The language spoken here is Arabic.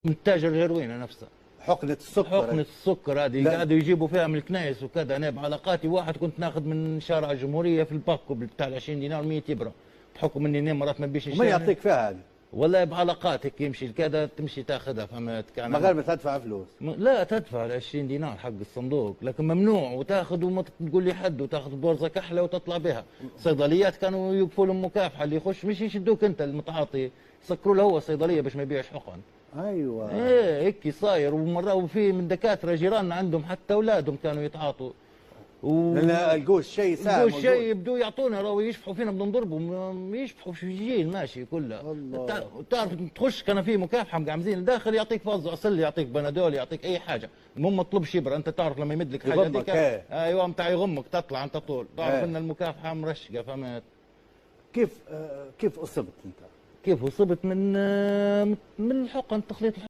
من تاجر الهيروين نفسها. حقنة السكر. حقنة السكر هذه قاعدوا يجيبوا فيها من الكنايس وكذا. انا بعلاقاتي واحد كنت ناخذ من شارع الجمهوريه في الباكو بتاع 20 دينار 100 ابره، بحكم اني انا مرات ما بيش وما يعطيك فيها هذه؟ والله بعلاقاتك يمشي كذا تمشي تاخذها، فهمت؟ كان من غير ما تدفع فلوس. لا تدفع ال 20 دينار حق الصندوق، لكن ممنوع وتاخذ وما تقول لي حد، وتاخذ بورصه كحله وتطلع بها. الصيدليات كانوا يوقفوا لهم مكافحه، اللي يخش مش يشدوك انت المتعاطي، يسكروا له هو الصيدليه باش ما يبيعش حقن. ايوه ايه هيك صاير. ومره وفي من دكاتره جيراننا عندهم حتى اولادهم كانوا يتعاطوا. لا القوس شيء سام، القوس شيء يبدوا يعطونا، راهو يشبحوا فينا بدنا نضربهم، يشبحوا في الجيل ماشي كله. تعرف تخش كان في مكافحه مقعمزين داخل، يعطيك فاز عسل، يعطيك بنادول، يعطيك اي حاجه، المهم ما تطلبش شبر. انت تعرف لما يمد لك حاجه هذيك ايوه بتاع يغمك تطلع انت طول. تعرف ان المكافحه مرشقه، فهمت؟ كيف اصبت انت؟ كيف اصبت؟ من الحقن، تخليط